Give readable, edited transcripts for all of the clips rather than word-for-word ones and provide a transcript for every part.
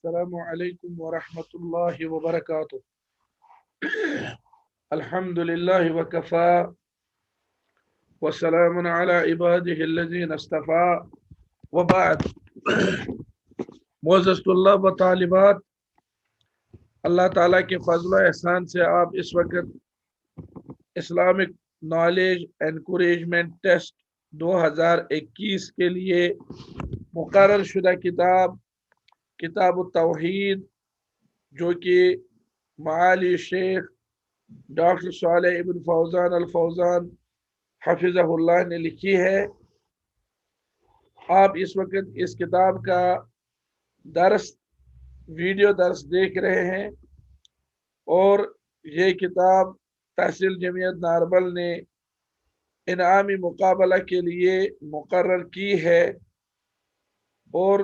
अस्सलामु अलैकुम व रहमतुल्लाहि व बरकातुहू। अल्हम्दुलिल्लाहि व कफ़ा व सलामुन अला इबादिहिल्लज़ीना इस्तफ़ा व बाद। मोअज़्ज़ज़ तुल्लाब व तालिबात, अल्लाह ताला के फज़ल व एहसान से आप इस वक्त इस्लामिक नॉलेज एनकरेजमेंट टेस्ट 2021 के लिए मुकर्रर शुदा किताब तौहीद, जो कि माली शेख डॉक्टर सालेह इब्न फौजान अल फौजान हफिज़हुल्लाह ने लिखी है। आप इस वक्त इस किताब का वीडियो दर्स देख रहे हैं और ये किताब तहसील जमीयत नारबल ने इनामी मुकाबला के लिए मुकर्रर की है और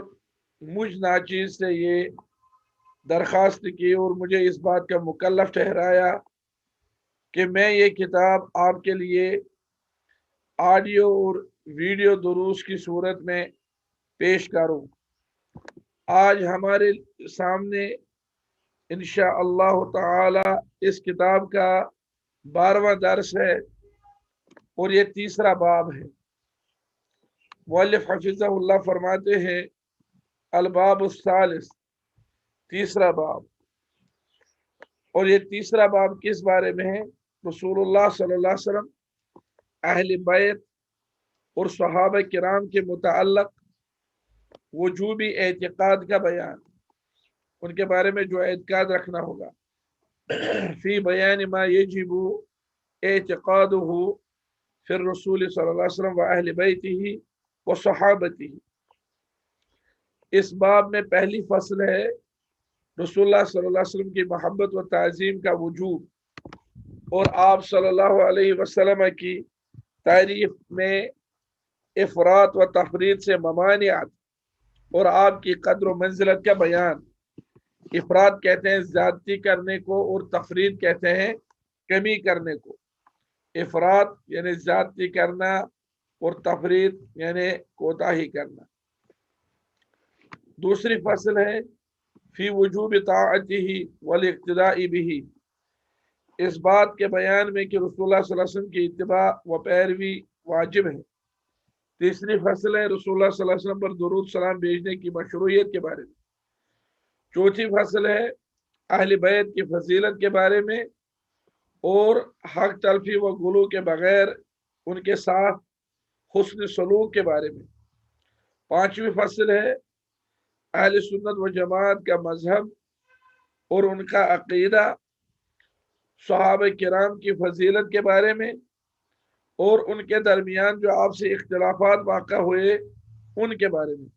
मुझ नाचीज़ से ये दरख्वास्त की और मुझे इस बात का मुकल्लफ ठहराया कि मैं ये किताब आपके लिए ऑडियो और वीडियो दुरूस की सूरत में पेश करूं। आज हमारे सामने इंशाअल्लाह ताला इस किताब का 12वां दर्स है और ये तीसरा बाब है। मुअल्लिफ हफिज़हुल्लाह फरमाते हैं अल-बाब उस-सालिस, तीसरा बाब। और ये तीसरा बाब किस बारे में है? रसूलुल्लाह सल्लल्लाहु अलैहि वसल्लम, अहले बैत और सहाबा किराम के मुताल्लिक़ वजूबी एतिक़ाद का बयान, उनके बारे में जो एतिक़ाद रखना होगा। फी बयान मा यजिबु एतिक़ादुहु फिर रसूल सल्लल्लाहु अलैहि वसल्लम व अहले बैतिही व सहाबतिही। इस बाब में पहली फसल है रसूलुल्लाह सल्लल्लाहु अलैहि वसल्लम की मोहब्बत व ताज़ीम का वजूब और आप सल्लल्लाहु अलैहि वसल्लम की तारीफ में इफ़रात व तफरीद से ममानियात और आपकी कद्र व मंजिलत का बयान। इफ़रात कहते हैं ज़्यादती करने को और तफरीद कहते हैं कमी करने को। इफ़रात यानी ज़्यादती करना और तफरीद यानी कोताही करना। दूसरी फसल है फी वजूब ताअतिही वल इक्तिदाई बिही, इस बात के बयान में कि रसूलुल्लाह सल्लल्लाहु अलैहि वसल्लम की इत्तिबा व पैरवी वाजिब है। तीसरी फसल है रसूलुल्लाह सल्लल्लाहु अलैहि वसल्लम पर दुरूद सलाम भेजने की मशरूइयत के बारे में। चौथी फसल है अहले बैत की फजीलत के बारे में और हक तलफी व गुलू के बगैर उनके साथ हुस्न सलूक के बारे में। पांचवी फसल है अहले सुन्नत व जमात का मजहब और उनका अकीदा, सहाबा किराम की फजीलत के बारे में और उनके दरमियान जो आपसे इख्तिलाफात वाक़ा हुए उनके बारे में।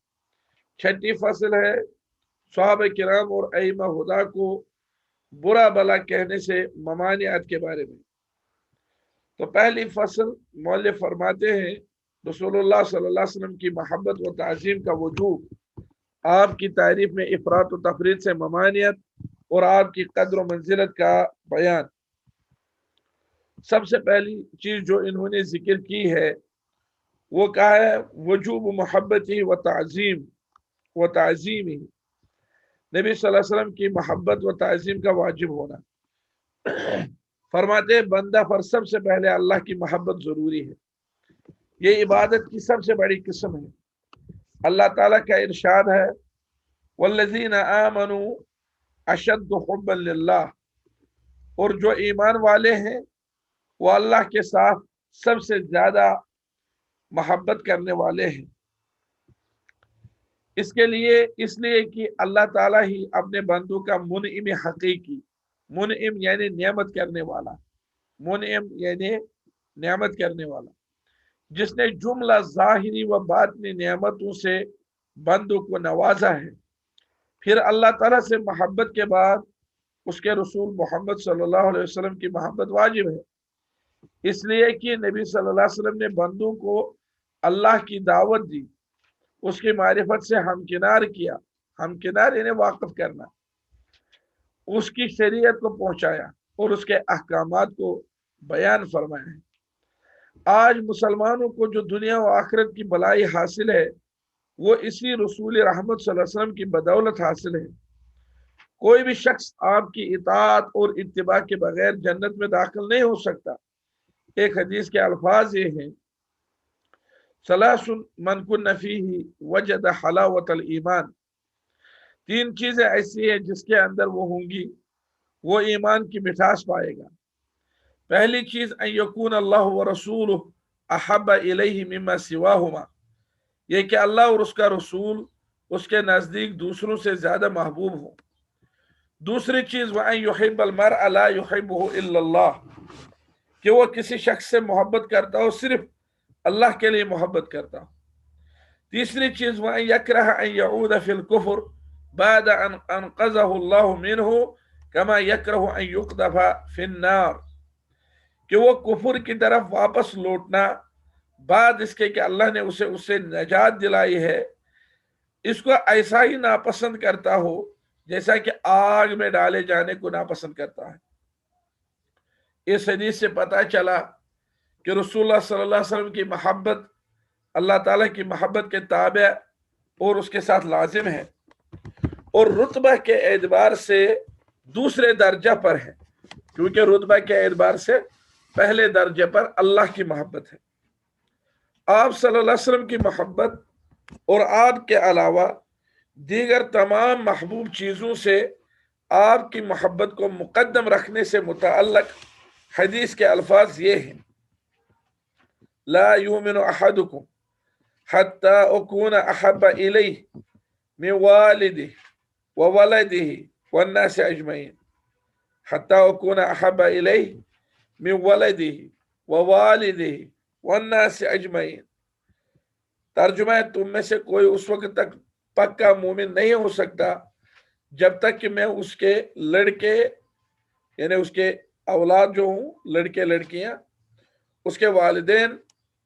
छठी फसल है सहाबा किराम और अइम्मा हुदा को बुरा भला कहने से ममानियात के बारे में। तो पहली फसल मौलिफ फरमाते हैं रसूलुल्लाह सल्लल्लाहु अलैहि वसल्लम की मोहब्बत व ताज़ीम का वजूब, आपकी तारीफ में इफ़रात व तफरीद से ममानियत और आपकी कद्र व मंजिलत का बयान। सबसे पहली चीज जो इन्होंने जिक्र की है वो कहा है वजूब मोहब्बती व ताज़ीम व ताज़ीमी, नबी सल्लल्लाहु अलैहि वसल्लम की मोहब्बत व ताज़ीम का वाजिब होना। फरमाते बंदा पर सबसे पहले अल्लाह की मोहब्बत जरूरी है। ये इबादत की सबसे बड़ी किस्म है। अल्लाह ताला का इरशाद है वल्लज़ीना आमनू अशद्दु हुब्बन लिल्लाह, और जो ईमान वाले हैं वो अल्लाह के साथ सबसे ज्यादा मोहब्बत करने वाले हैं। इसके लिए इसलिए कि अल्लाह ताला ही अपने बंदों का मुनइम हकीकी, मुनइम यानी नियामत करने वाला, मुनइम यानी नियामत करने वाला, जिसने जुमला ज़ाहिरी व बातिनी नियामतों से बंदों को नवाजा है। फिर अल्लाह ताला से मोहब्बत के बाद उसके रसूल मोहम्मद सल्लल्लाहु अलैहि वसल्लम की मोहब्बत वाजिब है, इसलिए कि नबी सल्लल्लाहु अलैहि वसल्लम ने बंदों को अल्लाह की दावत दी, उसकी मारिफत से हमकिनार किया, हमकिनार यानी वाकिफ करना, उसकी शरीयत को पहुंचाया और उसके अहकामात को बयान फरमाया है। आज मुसलमानों को जो दुनिया व आखिरत की भलाई हासिल है वो इसी रसूल रहमत सल्लल्लाहु अलैहि वसल्लम की बदौलत हासिल है। कोई भी शख्स आपकी इताअत और इत्तिबा के बगैर जन्नत में दाखिल नहीं हो सकता। एक हदीस के अल्फाज ये हैं, सलासुन मन कुन्न फीही वजद हलावतल ईमान। तीन चीजें ऐसी हैं जिसके अंदर वो होंगी, वो ईमान की मिठास पाएगा। पहली चीज अन यकून अल्लाह व रसूलुहु अहब्ब इलैहि मिम्मा सिवाहुमा, ये कि अल्लाह और उसका रसूल उसके नजदीक दूसरों से ज्यादा महबूब हो। दूसरी चीज व अन युहिब्बल मरअ ला युहिब्बुहु इल्लल्लाह, कि वो किसी शख्स से मोहब्बत करता हो सिर्फ अल्लाह के लिए मोहब्बत करता हो। तीसरी चीज व अन यकरह अन यऊद फिल कुफ्र बाद अन अनक़ज़हु अल्लाहु मिन्हु कमा यकरहु अन युक़ज़फ़ फिन्नार, कि वो कुफर की तरफ वापस लौटना बाद इसके कि अल्लाह ने उसे उससे नजात दिलाई है, इसको ऐसा ही नापसंद करता हो जैसा कि आग में डाले जाने को नापसंद करता है। इस हदीस से पता चला कि रसूलुल्लाह सल्लल्लाहु अलैहि वसल्लम की मोहब्बत अल्लाह ताला की मोहब्बत के ताबे और उसके साथ लाजिम है, और रुतबा के एतबार से दूसरे दर्जा पर है, क्योंकि रुतबा के एतबार से पहले दर्जे पर अल्लाह की मोहब्बत है। आप सल्लल्लाहु अलैहि वसल्लम की मोहब्बत और आपके अलावा दीगर तमाम महबूब चीज़ों से आपकी मोहब्बत को मुकद्दम रखने से मुतअल्लिक़ हदीस के अल्फाज ये हैं, ला युमिनु अहदुकुम हत्ता अकूना अहब्ब इलैहि मिन वालिदिही व वलदिही वन्नासि अजमईन, हत्ता अकूना अहब्ब इलैहि मिन वलदिही व वालिदिही वन्नासि अजमईन। तर्जुमा है, तुम में से कोई उस वक्त तक पक्का मोमिन नहीं हो सकता जब तक कि मैं उसके लड़के यानी उसके औलाद जो हूँ, लड़के लड़कियां, उसके वालिदैन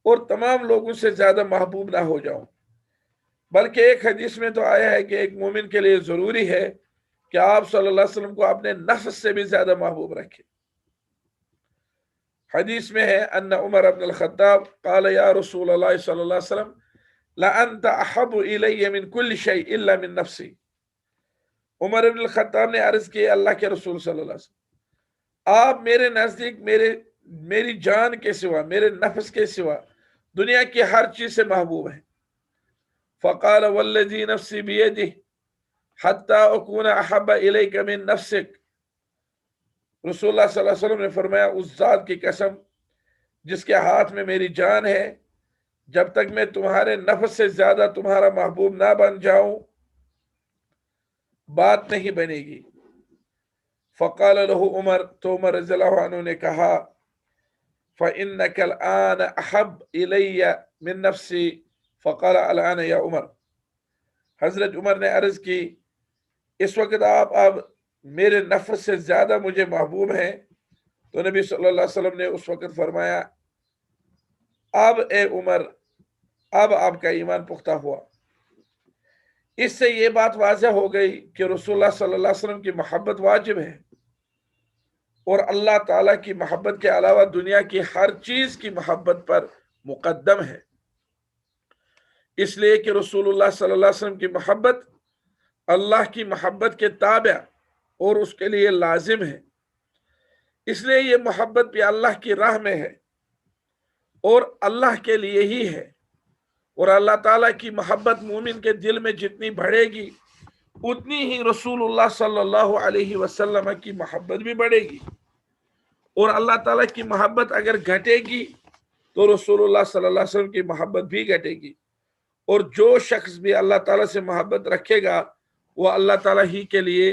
और तमाम लोगों से ज्यादा महबूब ना हो जाऊं। बल्कि एक हदीस में तो आया है कि एक मोमिन के लिए जरूरी है कि आप सल्लल्लाहु अलैहि वसल्लम को अपने नफ्स से भी ज्यादा महबूब रखें। हदीस में है, अन्ना उमर इब्न अल-खत्ताब क़ाल या रसूल अल्लाह सल्लल्लाहु अलैहि वसल्लम ला अंत अहब्बु इलैया मिन कुल्लि शै इल्ला मिन नफ्सी। उमर इब्न अल-खत्ताब ने अर्ज की, अल्लाह के रसूल सल्लल्लाहु अलैहि वसल्लम, आप मेरे नजदीक मेरी जान के सिवा, मेरे नफ्स के सिवा दुनिया की हर चीज से महबूब है। फ़क़ाल वल्लज़ी नफ्सी बियदिही हत्ता अकूना अहब्ब इलैका मिन नफ्सिक। रसूलुल्लाह सल्लल्लाहु अलैहि वसल्लम ने फरमाया, उस जात की कसम जिसके हाथ में मेरी जान है, जब तक मैं तुम्हारे नफ्स से ज्यादा तुम्हारा महबूब ना बन जाऊं बात नहीं बनेगी। फ़क़ाल लहू उमर, तो उमर रज़ियल्लाहु अन्हु ने कहा, फ़इन्नका अलआन अहब्ब इलैया मिन नफ्सी। फ़क़ाल अलआन या उमर, हजरत उमर ने अर्ज की, इस वक्त आप अब मेरे नफ्स से ज्यादा मुझे महबूब हैं। तो नबी सल्लल्लाहु अलैहि वसल्लम ने उस वक्त फरमाया, अब ए उमर, अब आपका ईमान पुख्ता हुआ। इससे ये बात वाज़ह हो गई कि रसूलुल्लाह सल्लल्लाहु अलैहि वसल्लम की मोहब्बत वाजिब है और अल्लाह ताला की मोहब्बत के अलावा दुनिया की हर चीज की मोहब्बत पर मुकद्दम है। इसलिए कि रसूलुल्लाह सल्लल्लाहु अलैहि वसल्लम की मोहब्बत अल्लाह की मोहब्बत के ताबे और उसके लिए लाजिम है। इसलिए ये मोहब्बत भी अल्लाह की राह में है और अल्लाह के लिए ही है। और अल्लाह ताला की मोहब्बत मोमिन के दिल में जितनी बढ़ेगी उतनी ही रसूलुल्लाह सल्लल्लाहु अलैहि वसल्लम की मोहब्बत भी बढ़ेगी। और अल्लाह ताला की मोहब्बत अगर घटेगी तो रसूलुल्लाह सल्लल्लाहु अलैहि वसल्लम की मोहब्बत भी घटेगी। और जो शख्स भी अल्लाह ताला से मोहब्बत रखेगा वो अल्लाह ताला ही के लिए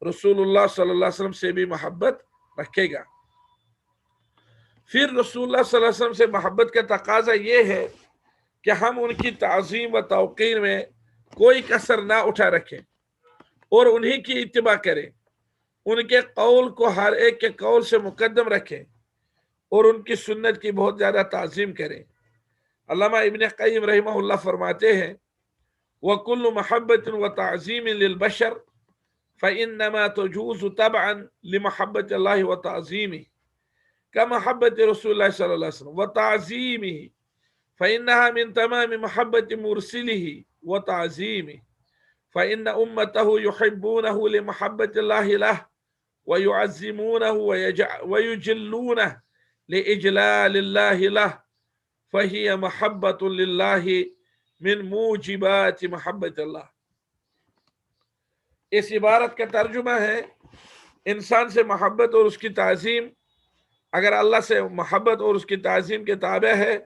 रसूलुल्लाह सल्लल्लाहु अलैहि वसल्लम से भी मोहब्बत रखेगा। फिर रसूलुल्लाह सल्लल्लाहु अलैहि वसल्लम से मोहब्बत का तकाजा ये है कि हम उनकी ताज़ीम व तौक़ीर में कोई कसर ना उठा रखें और उन्हीं की इत्तिबा करें, उनके कौल को हर एक के कौल से मुकद्दम रखें और उनकी सुन्नत की बहुत ज्यादा ताज़ीम करें। अल्लामा इब्न क़य्यिम रहमहुल्लाह फरमाते हैं, वकुल्लु महब्बतिन व ताज़ीमिन लिल बशर फ़इन्नमा तजूज़ु तबअन लिमहब्बतिल्लाहि व ताज़ीमिही कमहब्बति रसूलिल्लाहि सल्लल्लाहु अलैहि वसल्लम व ताज़ीमिही फ़इन्नहा मिन तमामि महब्बति मुरसिलिही व ताज़ीमिही فإن أمته يحبونه لمحبة الله له ويعزمونه ويجلونه لإجلال الله له، فهي محبة لله من موجبات محبة الله۔ اس عبارت کا ترجمہ ہے انسان سے محبت اور اس کی تعظیم اگر اللہ سے محبت اور اس کی تعظیم کے تابع ہے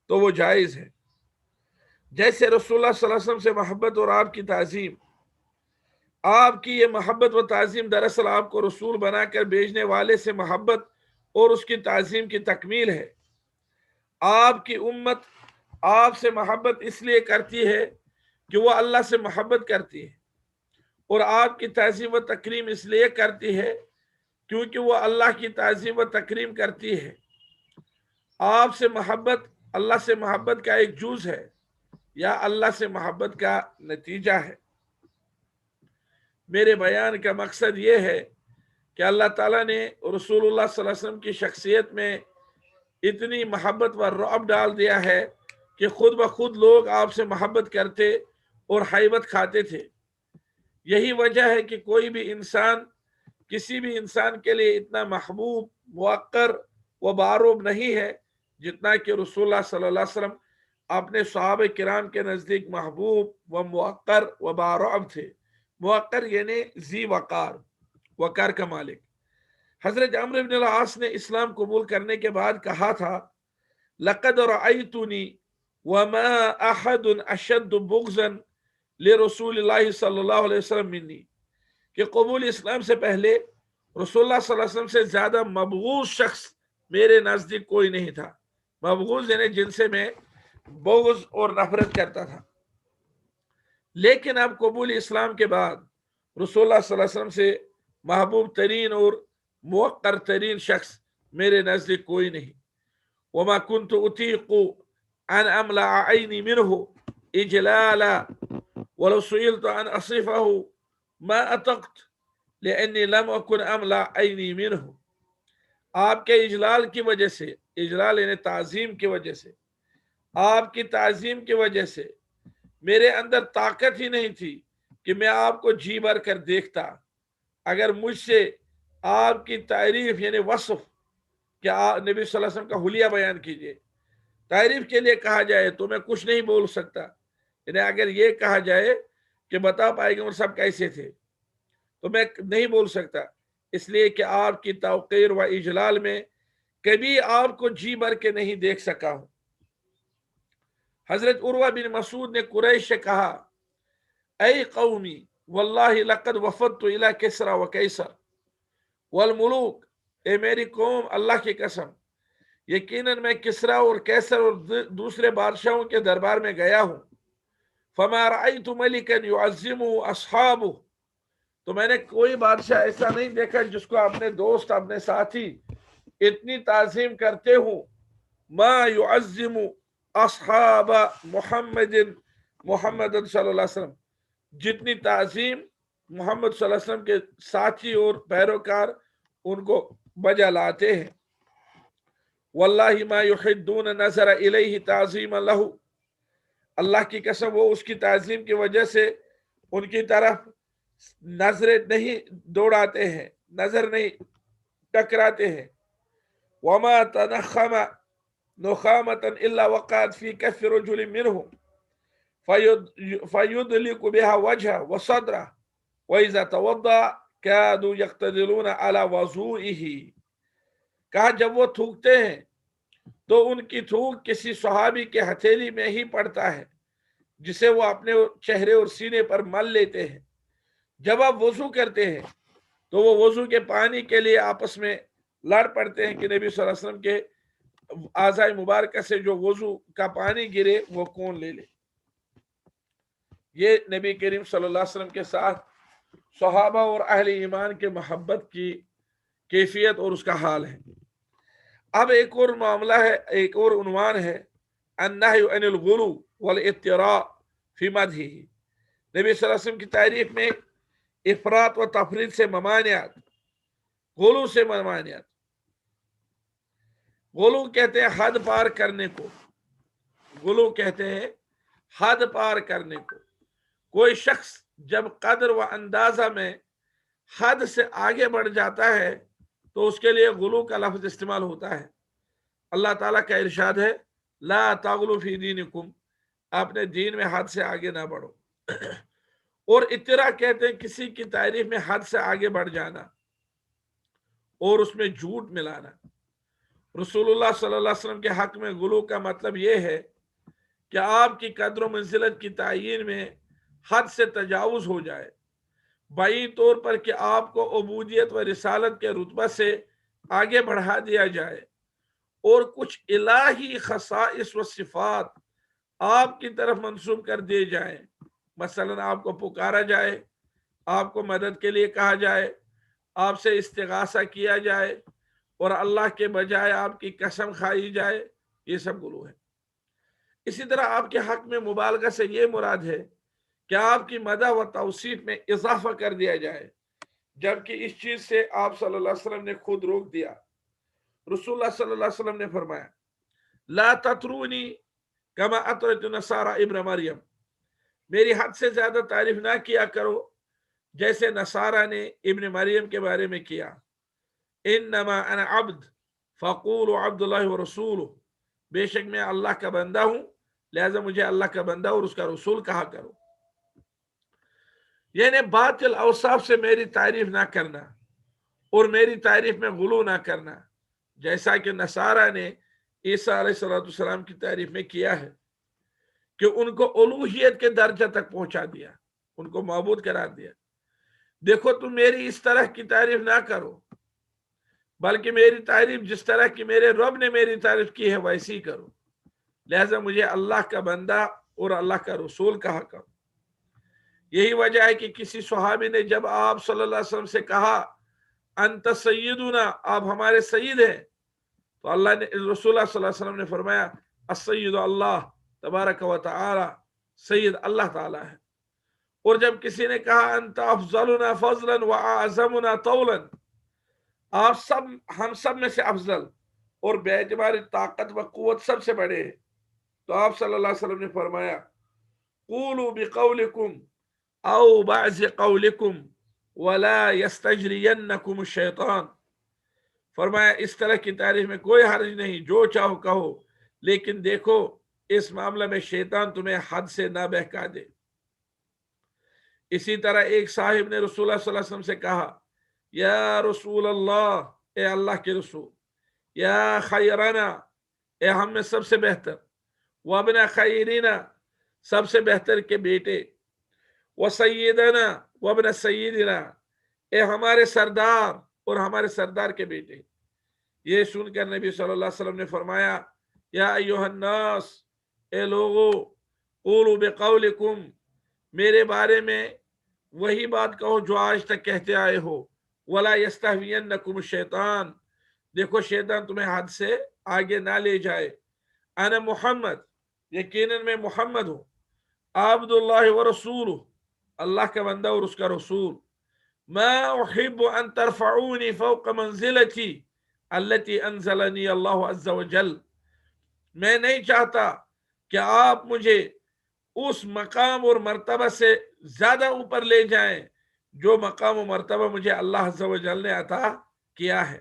تو وہ جائز ہے، جیسے رسول اللہ صلی اللہ علیہ وسلم سے محبت اور آپ کی تعظیم۔ آپ کی یہ محبت و تعظیم دراصل آپ کو رسول بنا کر بھیجنے والے سے محبت اور اس کی تعظیم کی تکمیل ہے۔ آپ کی امت آپ سے محبت اس لیے کرتی ہے کہ وہ اللہ سے محبت کرتی ہے، اور آپ کی تعظیم و تکریم اس لیے کرتی ہے کیونکہ وہ اللہ کی تعظیم و تکریم کرتی ہے۔ آپ سے محبت اللہ سے محبت کا ایک جز ہے یا اللہ سے محبت کا نتیجہ ہے۔ میرے بیان کا مقصد یہ ہے کہ اللہ تعالیٰ نے رسول اللہ صلی اللہ علیہ وسلم کی شخصیت میں اتنی محبت و رعب ڈال دیا ہے کہ خود بخود لوگ آپ سے محبت کرتے اور ہیبت کھاتے تھے۔ یہی وجہ ہے کہ کوئی بھی انسان کسی بھی انسان کے لیے اتنا محبوب، موقر و باروب نہیں ہے جتنا کہ رسول اللہ صلی اللہ علیہ وسلم اپنے صحابہ کرام کے نزدیک محبوب و موقر و باروب تھے۔ موقر یعنی ذی وقار، وقار کا مالک۔ حضرت عمرو بن العاص نے اسلام قبول کرنے کے بعد کہا تھا لقد رأيتني وما احد اشد بغضا لرسول اللہ صلی اللہ علیہ وسلم منی، کہ قبول اسلام سے پہلے رسول اللہ صلی اللہ علیہ وسلم سے زیادہ مبغوض شخص میرے نزدیک کوئی نہیں تھا۔ مبغوض یعنی جن سے میں بغض اور نفرت کرتا تھا، لیکن اب قبول اسلام کے بعد رسول اللہ صلی اللہ علیہ وسلم سے محبوب ترین اور موقر ترین شخص میرے نزدیک کوئی نہیں۔ وما كنت اطيق ان املأ عيني منه اجلالا ولو سئلت ان اصفه ما اطقت لاني لم اكن املأ عيني منه۔ آپ کے اجلال کی وجہ سے، اجلال یعنی تعظیم کی وجہ سے، آپ کی تعظیم کی وجہ سے میرے اندر طاقت ہی نہیں تھی کہ میں آپ کو جی بھر کر دیکھتا۔ اگر مجھ سے آپ کی تعریف یعنی وصف کہ نبی صلی اللہ علیہ وسلم کا حلیہ بیان کیجئے، تعریف کے لیے کہا جائے تو میں کچھ نہیں بول سکتا۔ یعنی اگر یہ کہا جائے کہ بتا پیغمبر صاحب کیسے تھے تو میں نہیں بول سکتا، اس لیے کہ آپ کی توقیر و اجلال میں کبھی آپ کو جی بھر کے نہیں دیکھ سکا ہوں۔ حضرت عروہ بن مسعود نے قریش سے کہا اے قومی واللہ لقد وفدت الى کسرا و قیصر والملوک، اے میری قوم اللہ کی قسم یقیناً میں کسرا اور قیصر اور دوسرے بادشاہوں کے دربار میں گیا ہوں۔ فما رأيت ملکا يعظمه اصحابه، تو میں نے کوئی بادشاہ ایسا نہیں دیکھا جس کو اپنے دوست اپنے ساتھی اتنی تعظیم کرتے ہوں۔ ما يعظم اصحاب محمد صلی اللہ علیہ وسلم، جتنی تعظیم محمد صلی اللہ علیہ وسلم کے ساتھی اور پیروکار ان کو بجا لاتے ہیں۔ واللہ ما یحدون نظر الیہ تعظیم لہ، اللہ کی قسم وہ اس کی تعظیم کی وجہ سے ان کی طرف نظریں نہیں دوڑاتے ہیں، نظر نہیں ٹکراتے ہیں۔ وما تنخم نخامة الا وقعت في كف رجل منهم فيدلك بها وجهه وصدره وإذا توضأ كادوا يقتدلون على وضوئه۔ کہا جب وہ تھوکتے ہیں تو ان کی تھوک کسی صحابی کے ہتھیلی میں ہی پڑتا ہے جسے وہ اپنے چہرے اور سینے پر مل لیتے ہیں۔ جب آپ وضو کرتے ہیں تو وہ وضو کے پانی کے لیے آپس میں لڑ پڑتے ہیں کہ نبی صلی اللہ علیہ وسلم کے اعضاء مبارکہ سے جو وضو کا پانی گرے وہ کون لے لے۔ یہ نبی کریم صلی اللہ علیہ وسلم کے ساتھ صحابہ اور اہل ایمان کے محبت کی کیفیت اور اس کا حال ہے۔ اب ایک اور معاملہ ہے، ایک اور عنوان ہے النہی عن الغلو والافتراء فی مدحہ۔ نبی صلی اللہ علیہ وسلم کی تعریف میں افراط و تفریط سے ممانعت، غلو سے ممانعت۔ غلو کہتے ہیں حد پار کرنے کو، غلو کہتے ہیں حد پار کرنے کو۔ کوئی شخص جب قدر و اندازہ میں حد سے آگے بڑھ جاتا ہے تو اس کے لیے غلو کا لفظ استعمال ہوتا ہے۔ اللہ تعالیٰ کا ارشاد ہے لا تغلو فی دینکم، اپنے دین میں حد سے آگے نہ بڑھو۔ اور اطراء کہتے ہیں کسی کی تعریف میں حد سے آگے بڑھ جانا اور اس میں جھوٹ ملانا۔ رسول اللہ صلی اللہ علیہ وسلم کے حق میں غلو کا مطلب یہ ہے کہ آپ کی قدر و منزلت کی تعیین میں حد سے تجاوز ہو جائے، بعین طور پر کہ آپ کو عبودیت و رسالت کے رتبہ سے آگے بڑھا دیا جائے اور کچھ الہی خصائص و صفات آپ کی طرف منسوب کر دیے جائیں۔ مثلا آپ کو پکارا جائے، آپ کو مدد کے لیے کہا جائے، آپ سے استغاثہ کیا جائے اور اللہ کے بجائے آپ کی قسم کھائی جائے، یہ سب غلو ہے۔ اسی طرح آپ کے حق میں مبالغہ سے یہ مراد ہے کہ آپ کی مدح و توصیف میں اضافہ کر دیا جائے، جبکہ اس چیز سے آپ صلی اللہ علیہ وسلم نے خود روک دیا۔ رسول اللہ صلی اللہ علیہ وسلم نے فرمایا لا تطرونی کما اطرت نصارى ابن مریم، میری حد سے زیادہ تعریف نہ کیا کرو جیسے نصارہ نے ابن مریم کے بارے میں کیا۔ انما انا عبد فقولوا عبد اللہ ورسولہ، بے شک میں اللہ کا بندہ ہوں، لہذا مجھے اللہ کا بندہ اور اس کا رسول کہا کرو۔ یعنی باطل اوصاف سے میری تعریف نہ کرنا اور میری تعریف میں غلو نہ کرنا، جیسا کہ نصارہ نے عیسیٰ علیہ السلام کی تعریف میں کیا ہے کہ ان کو الوہیت کے درجہ تک پہنچا دیا، ان کو معبود قرار دیا۔ دیکھو تم میری اس طرح کی تعریف نہ کرو، بلکہ میری تعریف جس طرح کی میرے رب نے میری تعریف کی ہے ویسی کرو، لہذا مجھے اللہ کا بندہ اور اللہ کا رسول کہا کرو۔ یہی وجہ ہے کہ کسی صحابی نے جب آپ صلی اللہ علیہ وسلم سے کہا انت سیدنا، آپ ہمارے سید ہیں، تو اللہ نے رسول اللہ صلی اللہ علیہ وسلم نے فرمایا السید اللہ تبارک و تعالی، سید اللہ تعالی ہے۔ اور جب کسی نے کہا انت افضلنا فضلا واعظمنا طولا، آپ سب ہم سب میں سے افضل اور بے اعتبار طاقت و قوت سب سے بڑے ہیں، تو آپ صلی اللہ علیہ وسلم نے فرمایا قولوا بقولکم او بعض قولکم ولا یستجرینکم الشیطان، فرمایا اس طرح کی تعریف میں کوئی حرج نہیں، جو چاہو کہو، لیکن دیکھو اس معاملہ میں شیطان تمہیں حد سے نہ بہکا دے۔ اسی طرح ایک صاحب نے رسول اللہ صلی اللہ علیہ وسلم سے کہا یا رسول اللہ، اے اللہ کے رسول، یا خیرنا، اے ہم میں سب سے بہتر، وابن خیرنا، سب سے بہتر کے بیٹے، وسیدنا وابن سیدنا، اے ہمارے سردار اور ہمارے سردار کے بیٹے۔ یہ سن کر نبی صلی اللہ علیہ وسلم نے فرمایا یا ایھا الناس، اے لوگو، قولوا بقولکم، میرے بارے میں وہی بات کہو جو آج تک کہتے آئے ہو، ولا یستہوینکم الشیطان، دیکھو شیطان تمہیں حد سے آگے نہ لے جائے۔ انا محمد، یقیناً میں محمد ہوں، عبد اللہ ورسولہ، اللہ کا بندہ اور اس کا رسول۔ ما احب ان ترفعونی فوق منزلتی التي انزلنی اللہ عز وجل، میں نہیں چاہتا کہ آپ مجھے اس مقام اور مرتبہ سے زیادہ اوپر لے جائیں جو مقام و مرتبہ مجھے اللہ عز و جل نے عطا کیا ہے۔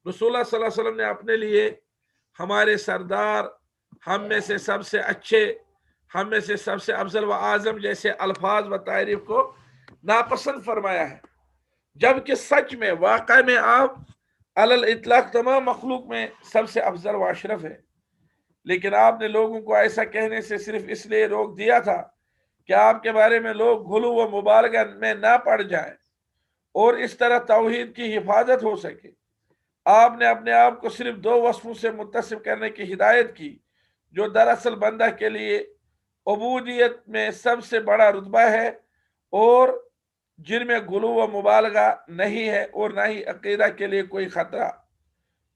رسول اللہ صلی اللہ علیہ وسلم نے اپنے لیے ہمارے سردار، ہم میں سے سب سے اچھے، ہم میں سے سب سے افضل و اعظم جیسے الفاظ و تعریف کو ناپسند فرمایا ہے، جبکہ سچ میں واقع میں آپ علی الاطلاق تمام مخلوق میں سب سے افضل و اشرف ہے، لیکن آپ نے لوگوں کو ایسا کہنے سے صرف اس لیے روک دیا تھا کہ آپ کے بارے میں لوگ غلو و مبالغہ میں نہ پڑ جائیں اور اس طرح توحید کی حفاظت ہو سکے۔ آپ نے اپنے آپ کو صرف دو وصفوں سے متصف کرنے کی ہدایت کی جو دراصل بندہ کے لیے عبودیت میں سب سے بڑا رتبہ ہے اور جن میں غلو و مبالغہ نہیں ہے اور نہ ہی عقیدہ کے لیے کوئی خطرہ۔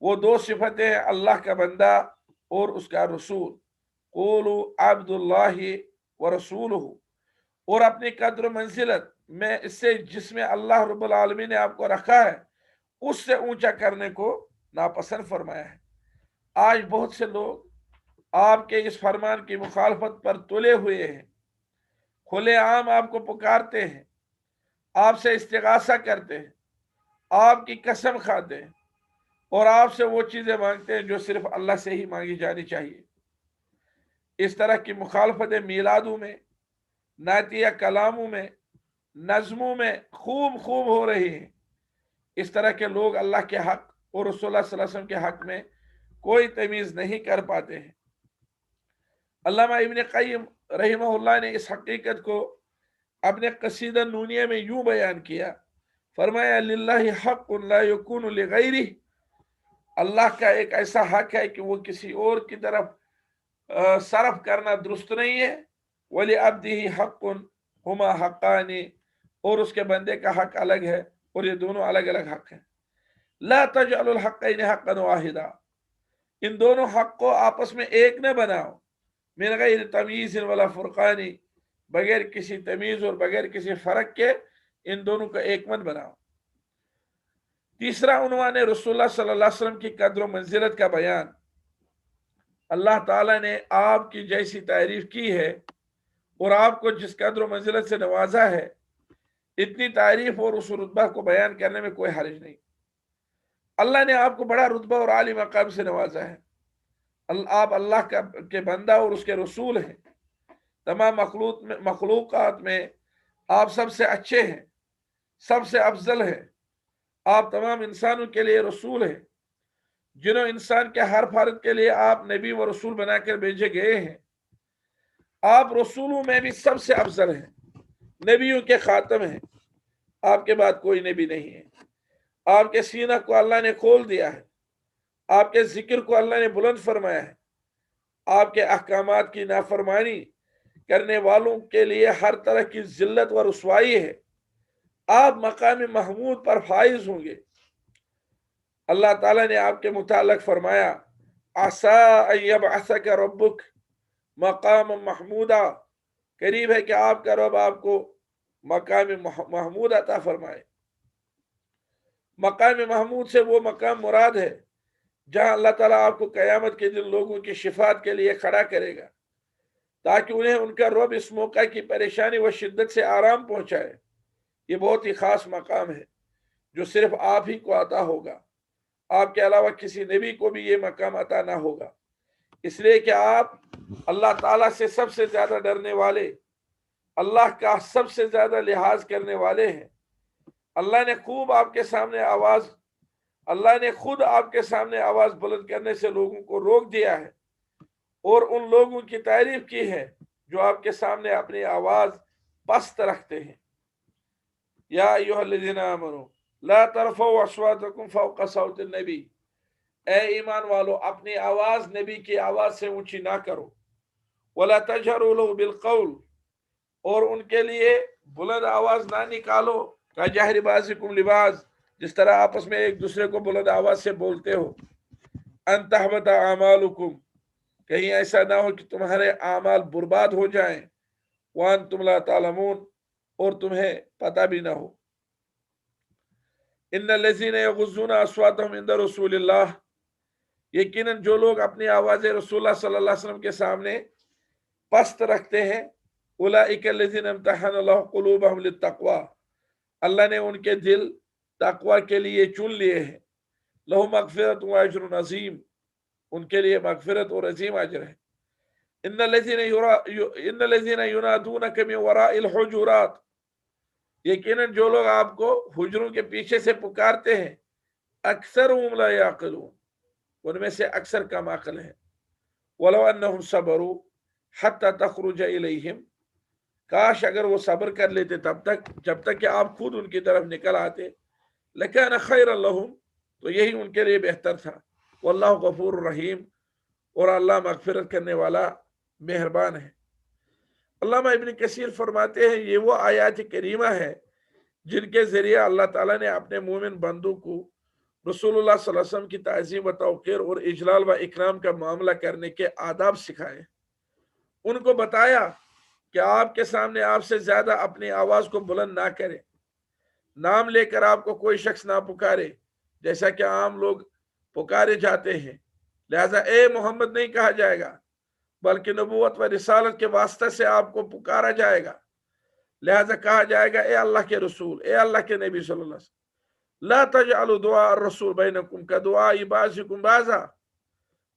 وہ دو صفتیں ہیں اللہ کا بندہ اور اس کا رسول، قولوا عبد اللہ ورسولہ، اور اپنی قدر و منزلت میں اس سے جس میں اللہ رب العالمین نے آپ کو رکھا ہے اس سے اونچا کرنے کو ناپسند فرمایا ہے۔ آج بہت سے لوگ آپ کے اس فرمان کی مخالفت پر تلے ہوئے ہیں، खुले आम आपको पुकारते हैं, आपसे इस्तिगासा करते हैं, आपकी कसम खाते हैं और आपसे वो चीज़ें मांगते हैं जो सिर्फ अल्लाह से ही मांगी जानी चाहिए। इस तरह की मुखालफतें मीलादों में, नातिया कलामों में, नज़मों में खूब खूब हो रही हैं। इस तरह के लोग अल्लाह के हक और रसूलुल्लाह सल्लल्लाहु अलैहि वसल्लम के हक में कोई तमीज़ नहीं कर पाते हैं। अल्लामा इब्न क़य्यिम रहिमहुल्लाह ने इस हकीकत को अपने क़सीदा नूनिया में यूं बयान किया, फरमाया लिल्लाहि हक़्क़ुन ला यकूनु लिग़ैरिही, अल्लाह का एक ऐसा हक है कि वो किसी और की तरफ सरफ करना दुरुस्त नहीं है। वली अब्दिही हक़्क़ुन हुमा हक़्क़ानी, और उसके बंदे का हक अलग है और ये दोनों अलग अलग हक हैं। ला तजअलुल हक़्क़ैनि हक़्क़न वाहिदा, इन दोनों हक को आपस में एक न बनाओ। मिन गैर तमीज़ वला फुरक़ानी, बगैर किसी तमीज़ और बगैर किसी फ़र्क के इन दोनों को एक मत बनाओ। तीसरा उन्वान है रसूलुल्लाह सल्लल्लाहु अलैहि वसल्लम की कद्र व मंजिलत का बयान। अल्लाह ताला ने आपकी जैसी तारीफ की है और आपको जिस कद्र व मंजिलत से नवाजा है, इतनी तारीफ और उस रुतबा को बयान करने में कोई हर्ज नहीं। अल्लाह ने आपको बड़ा रुतबा और आली मकाम से नवाजा है। आप अल्लाह के बंदा और उसके रसूल हैं। तमाम मखलूक़ात में आप सबसे अच्छे हैं, सबसे अफजल हैं। आप तमाम इंसानों के लिए रसूल हैं। जिन्हों इंसान के हर फर्द के लिए आप नबी व रसूल बनाकर भेजे गए हैं। आप रसूलों में भी सबसे अफजल हैं, नबियों के खातम हैं। आपके बाद कोई नबी नहीं है। आपके सीना को अल्लाह ने खोल दिया है, आपके जिक्र को अल्लाह ने बुलंद फरमाया है। आपके अहकामात की नाफरमानी करने वालों के लिए हर तरह की जिल्लत व रुसवाई है। आप मकाम महमूद पर फाइज होंगे। अल्लाह ताला ने आपके मुताल्लिक़ फरमाया, आसा अय्यबअसक रब्बुक मकाम महमूदा, करीब है कि आपका रब आपको मकाम महमूद अता फरमाए। मकाम महमूद से वो मकाम मुराद है जहां अल्लाह ताला आपको क़यामत के दिन लोगों की शिफात के लिए खड़ा करेगा, ताकि उन्हें उनका रब इस मौका की परेशानी व शिद्दत से आराम पहुंचाए। ये बहुत ही खास मकाम है जो सिर्फ आप ही को अता होगा। आपके अलावा किसी नबी को भी ये मकाम अता ना होगा, इसलिए कि आप अल्लाह ताला से सबसे ज्यादा डरने वाले, अल्लाह का सबसे ज्यादा लिहाज करने वाले हैं। अल्लाह ने खुद आपके सामने आवाज बुलंद करने से लोगों को रोक दिया है और उन लोगों की तारीफ की है जो आपके सामने अपनी आवाज पस्त रखते हैं। या अय्युहल्लज़ीना आमनू ला तरफ़ऊ अस्वातकुम फ़ौक़ सौति नबी, ए ईमान वालो अपनी आवाज नबी की आवाज से ऊंची ना करो। वला तजहरू लहू बिलक़ौल, और उनके लिए बुलंद आवाज ना निकालो। का जहरी बाज़िकुम लिबाज़, जिस तरह आपस में एक दूसरे को बुलंद आवाज से बोलते हो। अन तहबता आमालुकुम, कहीं ऐसा ना हो कि तुम्हारे आमाल बर्बाद हो जाएं। व अंतुम ला तालमून, और तुम्हें पता भी ना हो। इन्नल्लज़ीना यग़ुज़्ज़ूना अस्वातहुम इंदा रसूलिल्लाह, यकीनन जो लोग अपनी आवाज़ें रसूलुल्लाह सल्लल्लाहु अलैहि वसल्लम के सामने पस्त रखते हैं, उलाइका लज़ीना इम्तहनल्लाहु क़ुलूबहुम लित्तक़वा, अल्लाह ने उनके दिल तक़वा के लिए चुन लिए हैं। लहुम मग़फ़िरतुन व अज्रुन अज़ीम, उनके लिए मग़फ़िरत और अज़ीम अजर है। इन्नल्लज़ीना युनादूनका मिन वराइल हुजुरात, यकीनन जो लोग आपको हुजरों के पीछे से पुकारते हैं, अक्सरुहुम ला याक़िलून, उनमें से अक्सर कम अक्ल है। वलौ अन्नहुम सबरू हत्ता तख़रुज इलैहिम, काश अगर वो सब्र कर लेते तब तक जब तक कि आप खुद उनकी तरफ निकल आते। लकान खैरन लहुम, तो यही उनके लिए बेहतर था। वल्लाहु गफूरुर रहीम, और अल्लाह मग़फ़िरत करने वाला मेहरबान है। अल्लामा इब्न कसीर फरमाते हैं, ये वो आयात करीमा है जिनके जरिए अल्लाह ताला ने अपने मोमिन बंदों को रसूलुल्लाह सल्लल्लाहु अलैहि वसल्लम की ताज़ीम व तौक़ीर और इजलाल व इकराम का मामला करने के आदाब सिखाए। उनको बताया कि आपके सामने आपसे ज्यादा अपनी आवाज को बुलंद ना करे, नाम लेकर आपको कोई शख्स ना पुकारे जैसा कि आम लोग पुकारे जाते हैं। लिहाजा ए मोहम्मद नहीं कहा जाएगा, बल्कि नबूवत व रिसालत के वास्ते से आपको पुकारा जाएगा। लिहाजा कहा जाएगा, ए अल्लाह के रसूल, ए अल्लाह के नबी सल्लल्लाहु अलैहि वसल्लम, ला तजअलु दुआ रसूल बैनकुम का दुआ बाज़िकुम बाज़ा,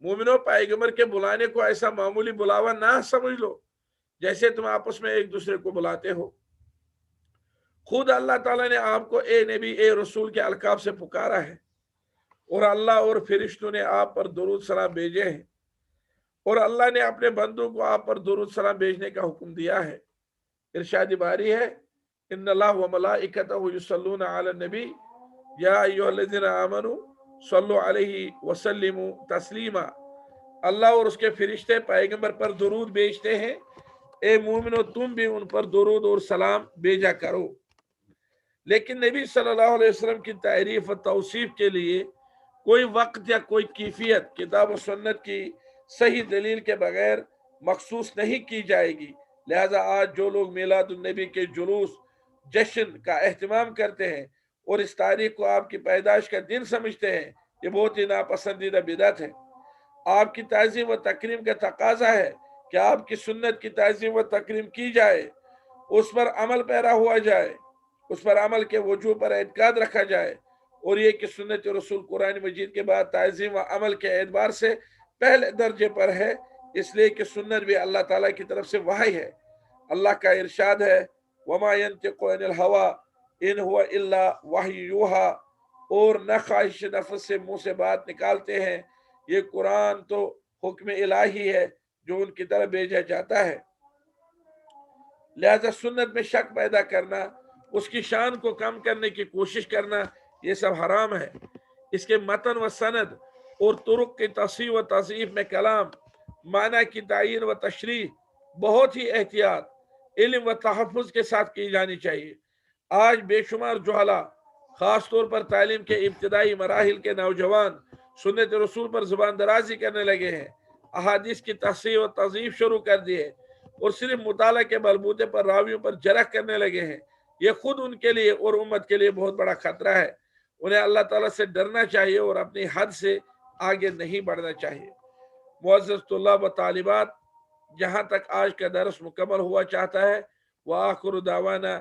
मोमिनो पैगंबर के बुलाने को ऐसा मामूली बुलावा ना समझ लो जैसे तुम आपस में एक दूसरे को बुलाते हो। खुद अल्लाह ताला ने आपको ए नबी ए रसूल के अलकाब से पुकारा है, और अल्लाह और फरिश्तों ने आप पर दुरूद सलाम भेजे हैं, और अल्लाह ने अपने बंदों को आप पर दुरूद सलाम भेजने का हुक्म दिया है। इरशाद बारी है, इन्नल्लाह व मलाइकतहु युसल्लूना अला नबी या अय्युहल्लज़ीना आमनू सल्लु अलैहि व सल्लिमू तस्लीमा। अल्लाह और उसके फरिश्ते पैगंबर पर दुरूद भेजते हैं, ए मोमिनो तुम भी उन पर दुरूद और सलाम भेजा करो। लेकिन नबी सल्लल्लाहु अलैहि वसल्लम की तारीफ और तौसीफ के लिए कोई वक्त या कोई कैफियत किताब और सुन्नत की सही दलील के बगैर मखसूस नहीं की जाएगी। लिहाजा आज जो लोग मिलादुन नबी के जुलूस जश्न का एहतमाम करते हैं और इस तारीख को आपकी पैदाइश का दिन समझते हैं, ये बहुत ही नापसंदीदा बिदअत है। आपकी ताज़ीम व तकरीम का तकाजा है कि आपकी सुन्नत की ताज़ीम व तकरीम की जाए, उस पर अमल पैरा हुआ जाए, उस पर अमल के वजूह पर एतकाद रखा जाए, और ये कि सुन्नत रसूल कुरान मजीद के बाद ताज़ीम व अमल के एतबार से पहले दर्जे पर है, इसलिए कि सुन्नत भी अल्लाह ताला की तरफ से वही है। अल्लाह का इरशाद है, वमा यंतिकु अनिल हवा इन हुवा इल्ला वही यूहा, और न ख्वाहिश नफ्स से मुंह से बात निकालते हैं, ये कुरान तो हुक्म इलाही है जो उनकी तरफ भेजा जाता है। लिहाजा सुन्नत में शक पैदा करना, उसकी शान को कम करने की कोशिश करना, ये सब हराम है। इसके मतन व सनद और तुरुक की तस्हीह व तज़ईफ में कलाम, माना की तायीन व तशरीह बहुत ही एहतियात, इल्म व तहफ़्फ़ुज़ के साथ की जानी चाहिए। आज बेशुमार जुहला, ख़ास तौर पर तालीम के इब्तिदाई मराहिल के नौजवान सुन्नत रसूल पर ज़ुबान दराजी करने लगे हैं, अहादीस की तस्हीह व तज़ईफ शुरू कर दी है, और सिर्फ मुताला के बलबूते पर रावियों पर जरह करने लगे हैं। ये खुद उनके लिए और उम्मत के लिए बहुत बड़ा खतरा है। उन्हें अल्लाह ताला से डरना चाहिए और अपनी हद से आगे नहीं बढ़ना चाहिए। मुअज़्ज़ज़ तुल्लाब व तालिबात, जहाँ तक आज का दर्स मुकम्मल हुआ चाहता है, व आखिरु दावाना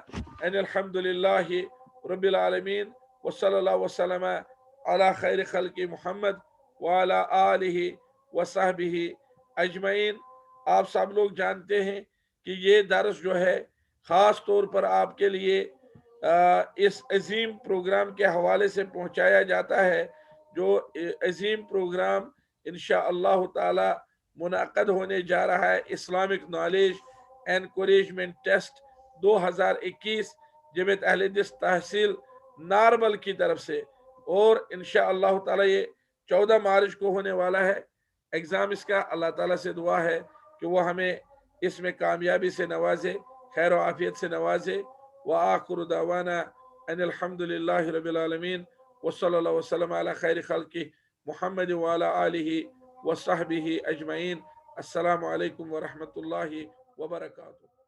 अनिल हम्दुलिल्लाहि रब्बिल आलमीन व सल्लल्लाहु वसल्लम अला खैर खल्क़ि मुहम्मद व अला आलिहि व सहबिहि अजमईन। आप सब लोग जानते हैं कि ये दर्स जो है ख़ास तौर पर आपके लिए इस अजीम प्रोग्राम के हवाले से पहुँचाया जाता है, जो अजीम प्रोग्राम इंशाअल्लाह ताला मुनाक़द होने जा रहा है, Islamic knowledge encouragement test 2021 Jamiat Ahle Hadith तहसील नारबल की तरफ से, और इंशाअल्लाह ताला ये 14 मार्च को होने वाला है एग्ज़ाम इसका। अल्लाह ताला से दुआ है कि वो हमें इसमें कामयाबी से नवाजे, खैर व आफियत से नवाजे। व आखिरु दावाना अनिल हम्दुलिल्लाहि रब्बिल आलमीन व सल्लल्लाहु वसल्लम अला खैर खल्क़ि मुहम्मद व अला आलिहि व सहबिहि अजमईन। अस्सलामु अलैकुम व रहमतुल्लाहि व बरकातुहू।